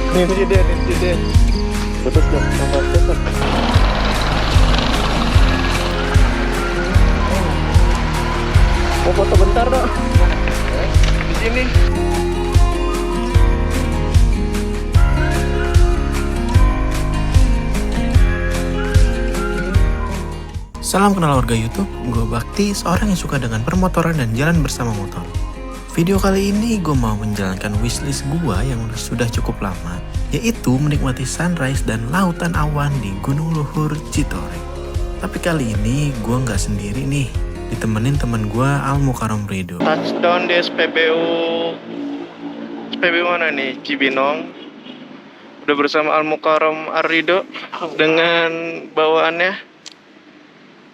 Insiden. Putus dong, nomor tutup. Mau foto bentar dong. Di sini. Salam kenal warga YouTube, gue Bakti, seorang yang suka dengan permotoran dan jalan bersama motor. Video kali ini gue mau menjalankan wishlist gue yang sudah cukup lama, yaitu menikmati sunrise dan lautan awan di Gunung Luhur Citorek. Tapi kali ini gue nggak sendiri nih, ditemenin teman gue Al Mukarram Rido. Touchdown di SPBU. SPBU mana nih? Cibinong. Udah bersama Al Mukarram Rido dengan bawaannya.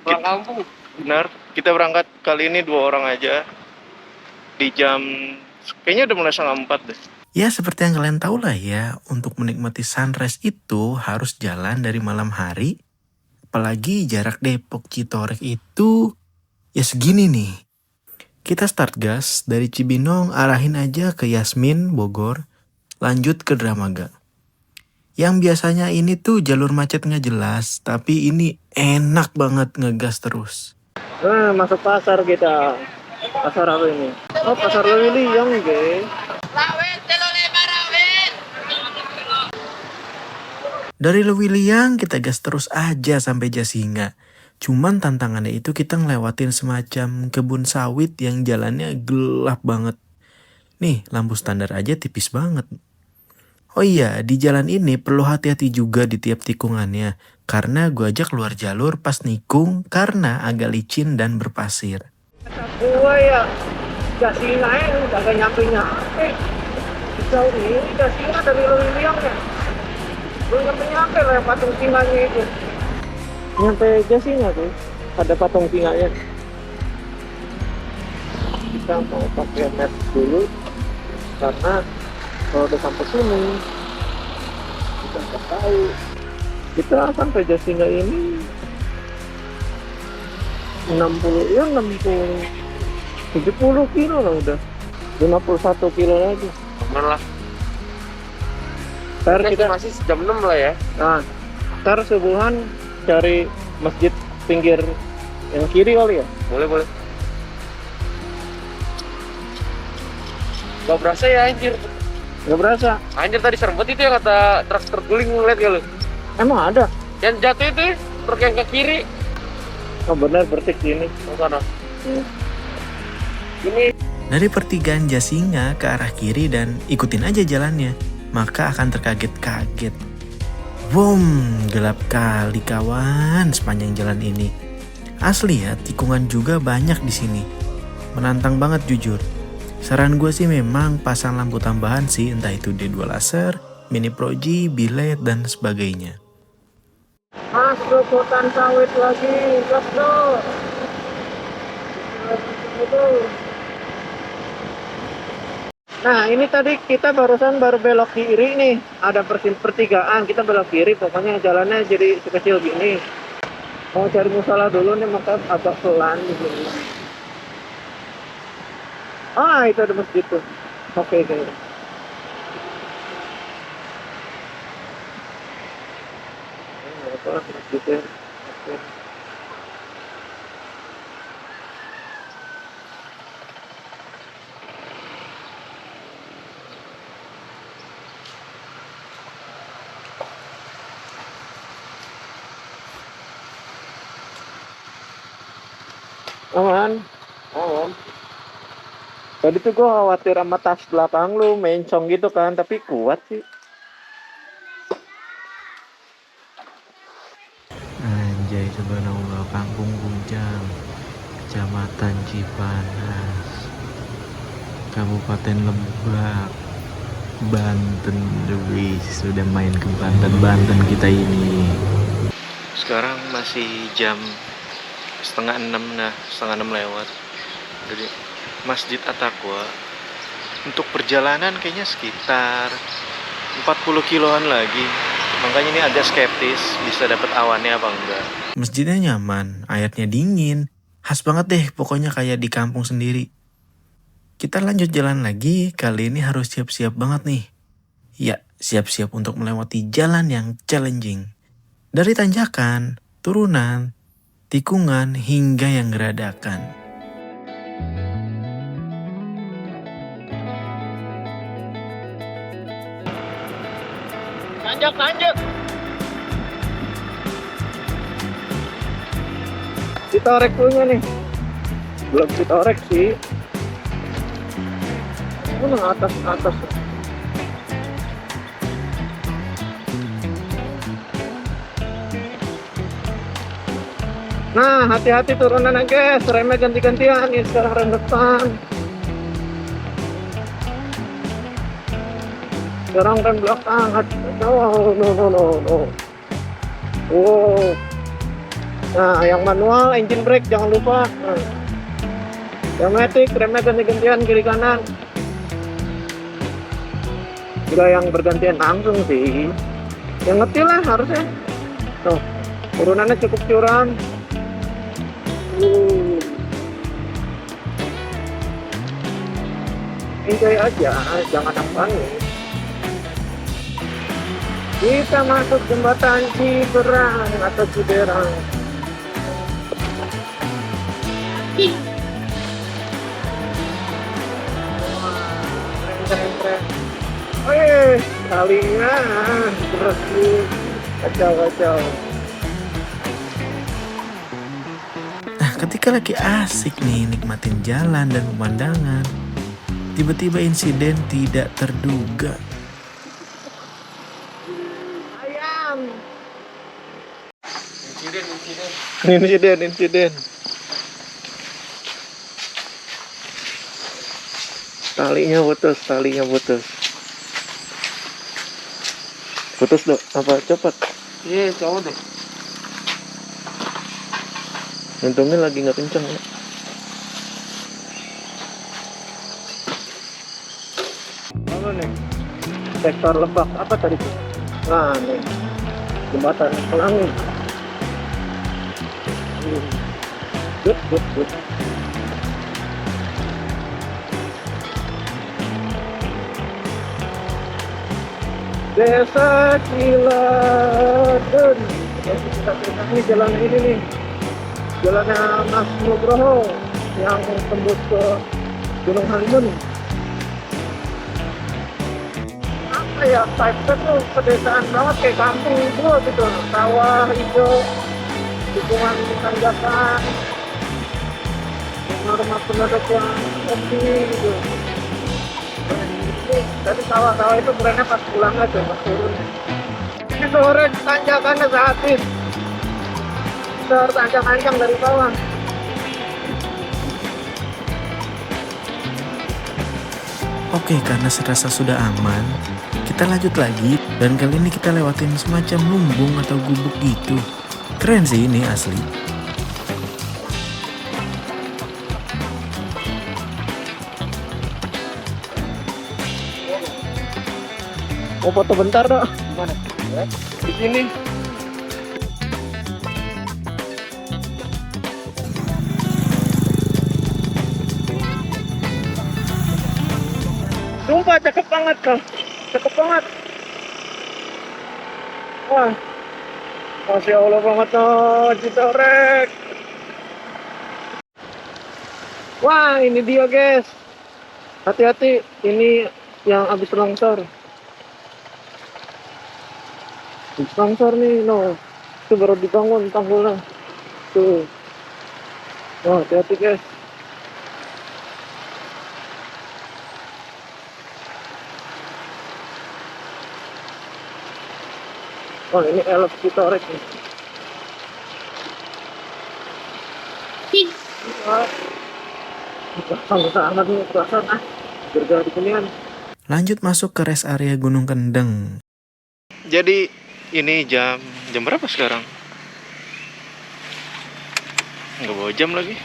Pulang kampung. Benar, kita berangkat kali ini 2 orang aja. Di jam, kayaknya udah mulai 3:30 deh. Ya seperti yang kalian tahu lah ya, untuk menikmati sunrise itu harus jalan dari malam hari. Apalagi jarak Depok Citorek itu ya segini nih. Kita start gas dari Cibinong, arahin aja ke Yasmin, Bogor, lanjut ke Dramaga. Yang biasanya ini tuh jalur macet nggak jelas, tapi ini enak banget ngegas terus. Nah, masuk pasar kita. Pasar apa ini? Oh, pasar Lewiliang, guys. Dari Lewiliang kita gas terus aja sampai Jasinga. Cuman tantangannya itu kita ngelewatin semacam kebun sawit yang jalannya gelap banget. Nih, lampu standar aja tipis banget. Oh iya, di jalan ini perlu hati-hati juga di tiap tikungannya. Karena gue aja keluar jalur pas nikung karena agak licin dan berpasir. Gua ya, Jasinga udah gak nyampe-nyampe. Jauh ini Jasinga dari Lewiliang ya. Belum nyampe-nyampe lah yang patung singanya itu. Nyampe Jasinga tuh, ada patung singanya. Kita mau pakai map dulu, karena kalau udah sampai sini kita nggak tahu. Kita sampai Jasinga ini 70 kilo lah udah. 51 kilo lagi. Bener lah. Ntar kita masih jam 6 lah ya. Nah, ntar subuhan cari masjid pinggir yang kiri kali ya. Boleh. Gak berasa ya anjir. Nggak berasa. Anjir tadi serempet itu ya kata truk terguling ngeliat ya lu. Emang ada? Yang jatuh itu truk yang ke kiri. Oh benar, berarti sini. Oh sana. Ini Dari pertigaan Jasinga ke arah kiri dan ikutin aja jalannya, maka akan terkaget-kaget. Boom, gelap kali kawan sepanjang jalan ini. Asli ya, tikungan juga banyak di sini. Menantang banget jujur. Saran gue sih memang pasang lampu tambahan sih, entah itu D2 laser, mini proji, bilet, dan sebagainya. Masuk hutan sawit lagi, gas bro. Nah ini tadi kita baru belok kiri nih, ada pertigaan, kita belok kiri, pokoknya jalannya jadi sekecil gini. Mau cari musola dulu nih, maka agak pelan di sini. Ah itu ada masjid tuh. Oke. Apa masjidnya? Oke. Aman. Tadi tuh gue khawatir sama tas belakang lu mencong gitu kan, tapi kuat sih. Anjay, subhanallah, Kampung Bujang, Kecamatan Cipanas, Kabupaten Lebak, Banten. Wih, sudah main ke Banten kita ini. Sekarang masih jam 5:30, nah 5:30 lewat. Jadi Masjid At-Taqwa. Untuk perjalanan kayaknya sekitar 40 kiloan lagi. Makanya ini agak skeptis bisa dapat awannya apa enggak. Masjidnya nyaman, airnya dingin. Khas banget deh, pokoknya kayak di kampung sendiri. Kita lanjut jalan lagi, kali ini harus siap-siap banget nih. Ya, siap-siap untuk melewati jalan yang challenging. Dari tanjakan, turunan, tikungan, hingga yang geradakan. Tanjak. Ditorek punya nih. Belum ditorek sih. Mana atas. Nah, hati-hati turunan guys, remnya ganti-gantian nih sekarang rem depan. Sekarang rem belakang. No. Wow. Nah, yang manual engine brake jangan lupa. Nah. Yang matic remnya ganti-gantian kiri kanan. Jika yang bergantian langsung sih, yang ngetil lah harusnya. Tuh, turunannya cukup curam. Enjoy aja, jangan panik. Kita masuk jembatan Ciberang atau Ciberang. Keren. Kalinya terus kacau. Nah, ketika lagi asik nih nikmatin jalan dan pemandangan, tiba-tiba insiden tidak terduga. Ayam. Insiden. Talinya putus. Putus dok, apa cepat? Iya, cowok deh. Untungnya lagi nggak kencang ya. Apa nih? Sektor Lebak apa tadi? Nah nih, jembatan Pelangi. Good. Desa Ciladun. Ini jalan ini nih. Jalannya Mas Nugroho yang tembus ke Gunung Halimun. Apa ya, vibe-nya tuh pedesaan banget kayak kampung gua gitu. Sawah hijau, lingkungan tanjakan, rumah penduduk yang kopi gitu. Tadi sawah-sawah itu kerennya pas pulang aja, pas turun. Ini sore tanjakannya habis. Kita harus ancang-ancang dari bawah. Oke, karena serasa sudah aman, kita lanjut lagi dan kali ini kita lewatin semacam lumbung atau gubuk gitu. Keren sih ini asli. Mau foto bentar dong. Mana? Di sini. Sumpah cakep banget kau. Cakep banget. Wah. Masya Allah banget tuh, Citorek. Wah, ini dia guys. Hati-hati, ini yang habis longsor. Habis longsor nih, no. Itu baru dibangun tanggulnya. Tuh. Wah, hati-hati guys. Oh, ini elok Citorek nih. Sangat nih perasaan berjalan di sinian. Lanjut masuk ke rest area Gunung Kendeng. Jadi ini jam berapa sekarang? Nggak bawa jam lagi.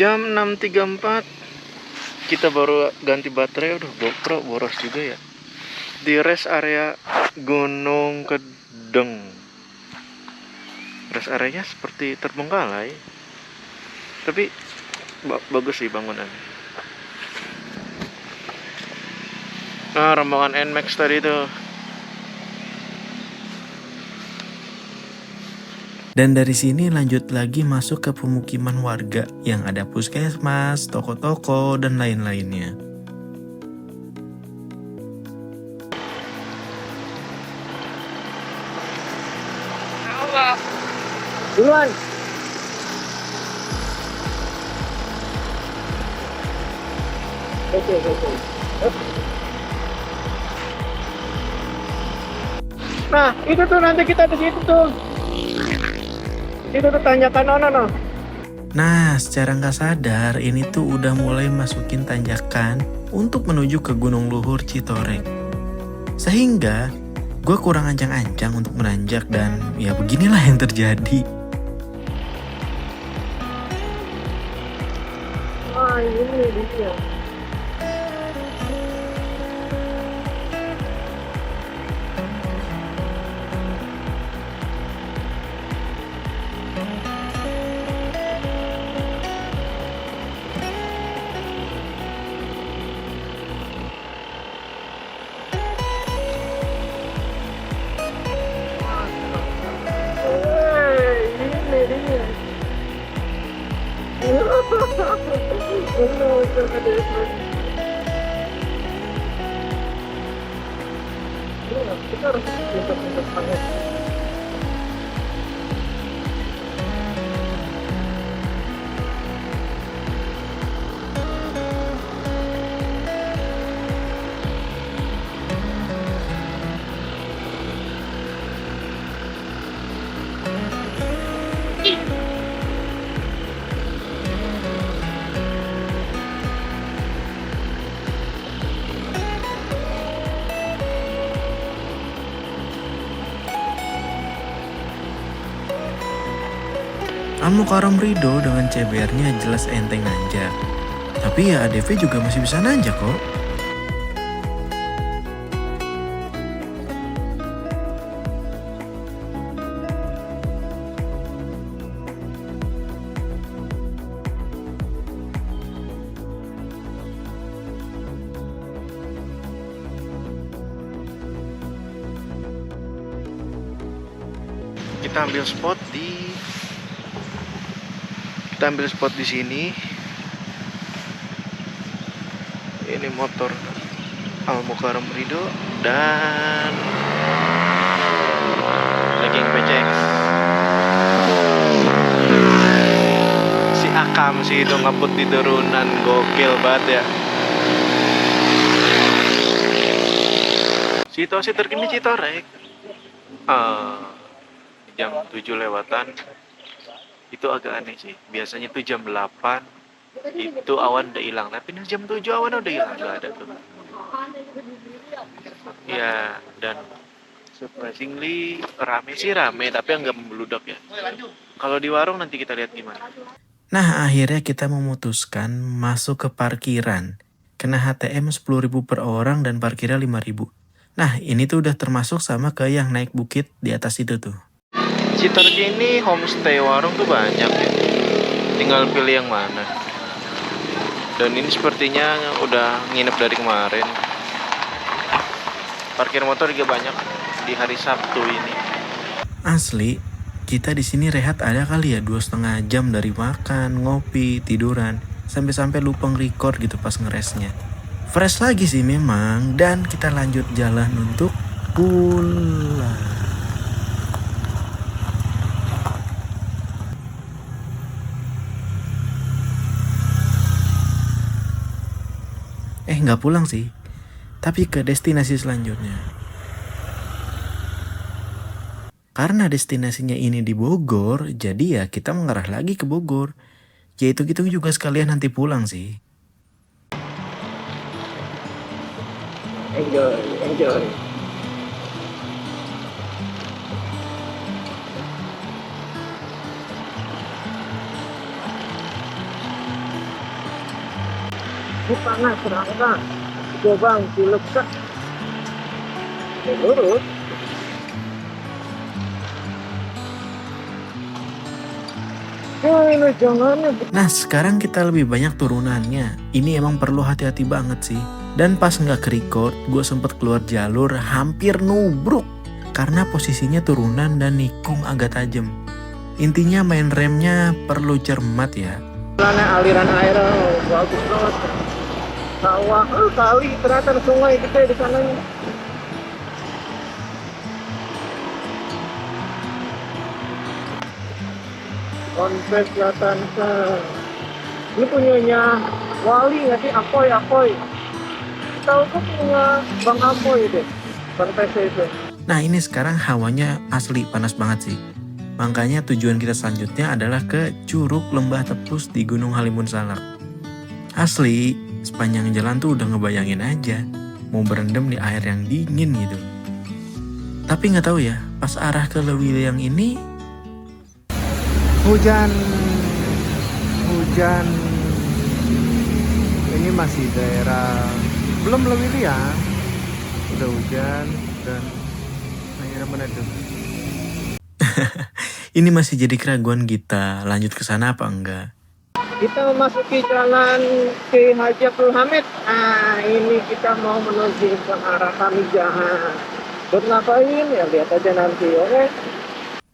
Jam 6.34. Kita baru ganti baterai. Udah GoPro boros juga ya. Di rest area Gunung Kendeng. Rest areanya seperti terbengkalai. Tapi bagus sih bangunannya. Nah, rombongan NMAX tadi tuh. Dan dari sini lanjut lagi masuk ke pemukiman warga yang ada puskesmas, toko-toko, dan lain-lainnya. Duluan. Oke. Nah, itu tuh nanti kita di situ tuh. Itu tuh tanjakan no. Nah, secara nggak sadar ini tuh udah mulai masukin tanjakan untuk menuju ke Gunung Luhur Citorek. Sehingga gue kurang ancang-ancang untuk menanjak dan ya beginilah yang terjadi. Ah, ini dia. Kita harus pintar-pintar banget. Al Mukarram Ridho dengan CBR-nya jelas enteng nanjak. Tapi ya ADV juga masih bisa nanjak kok. Kita ambil spot di sini. Ini motor Al Mukarram Ridho dan Legeng PCX. Si Akam sih itu ngaput di turunan, gokil banget ya. Situasi terkini Citorek. Jam 7 lewatan. Itu agak aneh sih. Biasanya tuh jam 8 itu awan udah hilang. Tapi ini jam 7 awan udah hilang, nggak ada tuh. Ya, dan surprisingly rame sih rame, tapi nggak membludak ya. Kalau di warung nanti kita lihat gimana. Nah, akhirnya kita memutuskan masuk ke parkiran. Kena HTM 10.000 per orang dan parkirnya 5.000. Nah, ini tuh udah termasuk sama ke yang naik bukit di atas itu tuh. Citorek ini homestay warung tuh banyak ya. Tinggal pilih yang mana. Dan ini sepertinya udah nginep dari kemarin. Parkir motor juga banyak di hari Sabtu ini. Asli, kita di sini rehat ada kali ya 2,5 jam dari makan, ngopi, tiduran, sampai-sampai lupa nge-record gitu pas ngeresnya. Fresh lagi sih memang, dan kita lanjut jalan untuk pulang. Nggak pulang sih, tapi ke destinasi selanjutnya. Karena destinasinya ini di Bogor, jadi ya kita mengarah lagi ke Bogor. Ya itu juga sekalian nanti pulang sih. Enjoy. Panas, serangga. Coba ciluk kak. Lurus. Nah, sekarang kita lebih banyak turunannya. Ini emang perlu hati-hati banget sih. Dan pas nggak ke-record, gue sempet keluar jalur hampir nubruk karena posisinya turunan dan nikung agak tajam. Intinya main remnya perlu cermat ya. Aliran air bagus banget. Sawah, kali ternyata ada sungai gede di sananya. Konveks Latansa. Ini punyanya Wali nggak sih? Apoy. Tahu tuh punya Bang Apoy deh. Konveks itu. Nah ini sekarang hawanya asli panas banget sih. Makanya tujuan kita selanjutnya adalah ke Curug Lembah Tepus di Gunung Halimun Salak. Asli, sepanjang jalan tuh udah ngebayangin aja mau berendam di air yang dingin gitu. Tapi nggak tahu ya, pas arah ke Lewiliang ini Hujan. Ini masih daerah belum Lewiliang. Udah hujan dan akhirnya meneduk. ini masih jadi keraguan kita lanjut ke sana apa enggak. Kita memasuki jalan Ki Haji Abdul Hamid. Nah, ini kita mau menuju ke arah Pamijahan. Buat ngapain ya lihat aja nanti, oke?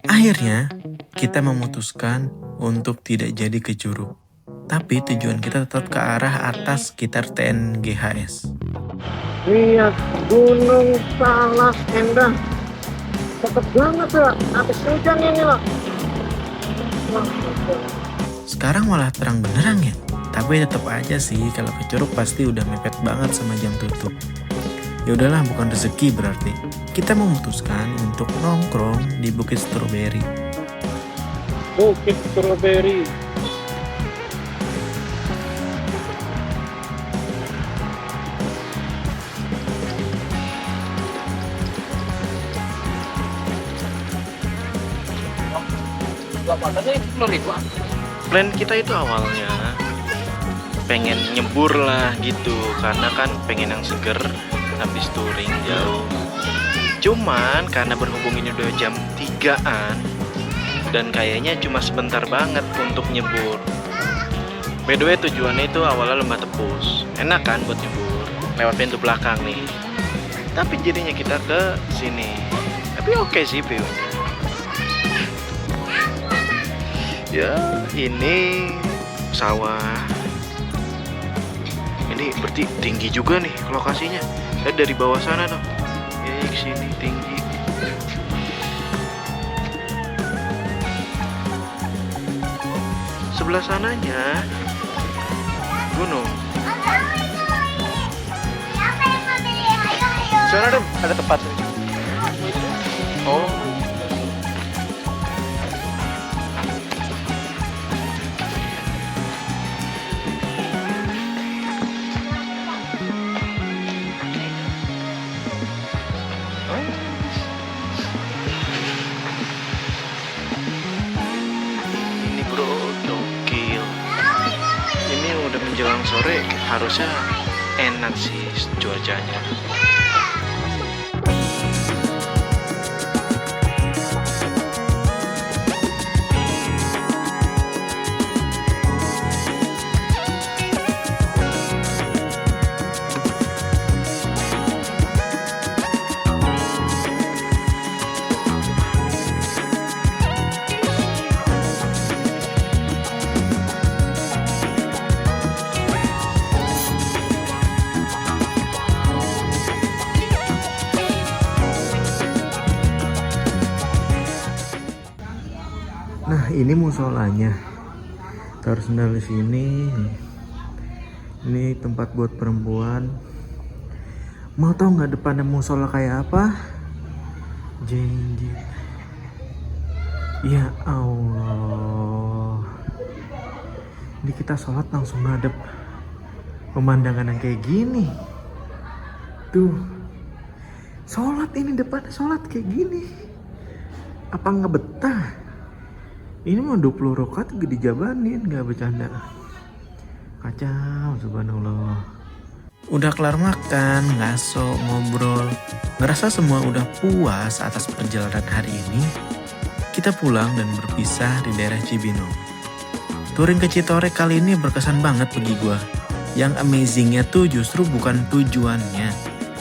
Akhirnya kita memutuskan untuk tidak jadi ke Curug. Tapi tujuan kita tetap ke arah atas sekitar TNGHS. Lihat Gunung Salak Endah. Cakep banget ya, habis hujan ini lah. Sekarang malah terang benerang ya. Tapi tetap aja sih kalau ke Curug pasti udah mepet banget sama jam tutup. Ya udahlah, bukan rezeki berarti. Kita memutuskan untuk nongkrong di Bukit Strawberry. Bukit Strawberry. Plan kita itu awalnya pengen nyebur lah gitu, karena kan pengen yang seger habis touring jauh. Cuman karena berhubung ini udah jam 3-an dan kayaknya cuma sebentar banget untuk nyebur. By the way, tujuannya itu awalnya Lembah Tepus. Enak kan buat nyebur lewat pintu belakang nih. Tapi jadinya kita ke sini. Tapi oke sih view-nya. Ya, ini sawah. Ini berarti tinggi juga nih lokasinya. Lihat dari bawah sana dong. Ke sini tinggi. Sebelah sananya gunung. Sana ada tempat. Oh. Ini bro, gokil. Ini udah menjelang sore, harusnya enak sih cuacanya. Nah, ini musolanya. Taruh sendal di sini. Ini tempat buat perempuan. Mau tahu nggak depannya musola kayak apa? Janji. Ya Allah. Ini kita sholat langsung ngadep pemandangan yang kayak gini. Tuh. Sholat ini depannya sholat kayak gini. Apa nggak betah? Ini mau 20 rakaat gak dijabanin, gak bercanda. Kacau, subhanallah. Udah kelar makan, ngaso, ngobrol, ngerasa semua udah puas atas perjalanan hari ini. Kita pulang dan berpisah di daerah Cibinong. Touring ke Citorek kali ini berkesan banget bagi gua. Yang amazingnya tuh justru bukan tujuannya,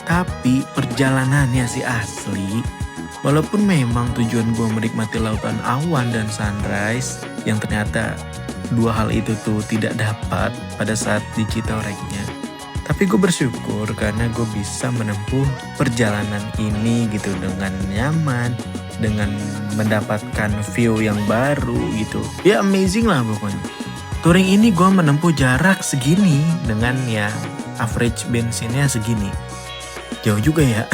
tapi perjalanannya sih asli. Walaupun memang tujuan gue menikmati lautan awan dan sunrise, yang ternyata dua hal itu tuh tidak dapat pada saat di Citoreknya. Tapi gue bersyukur karena gue bisa menempuh perjalanan ini gitu dengan nyaman, dengan mendapatkan view yang baru gitu. Ya amazing lah pokoknya. Touring ini gue menempuh jarak segini dengan ya average bensinnya segini. Jauh juga ya.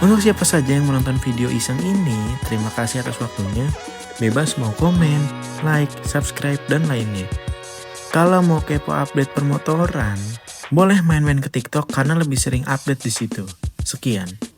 Untuk siapa saja yang menonton video iseng ini, terima kasih atas waktunya. Bebas mau komen, like, subscribe, dan lainnya. Kalau mau kepo update permotoran, boleh main-main ke TikTok karena lebih sering update di situ. Sekian.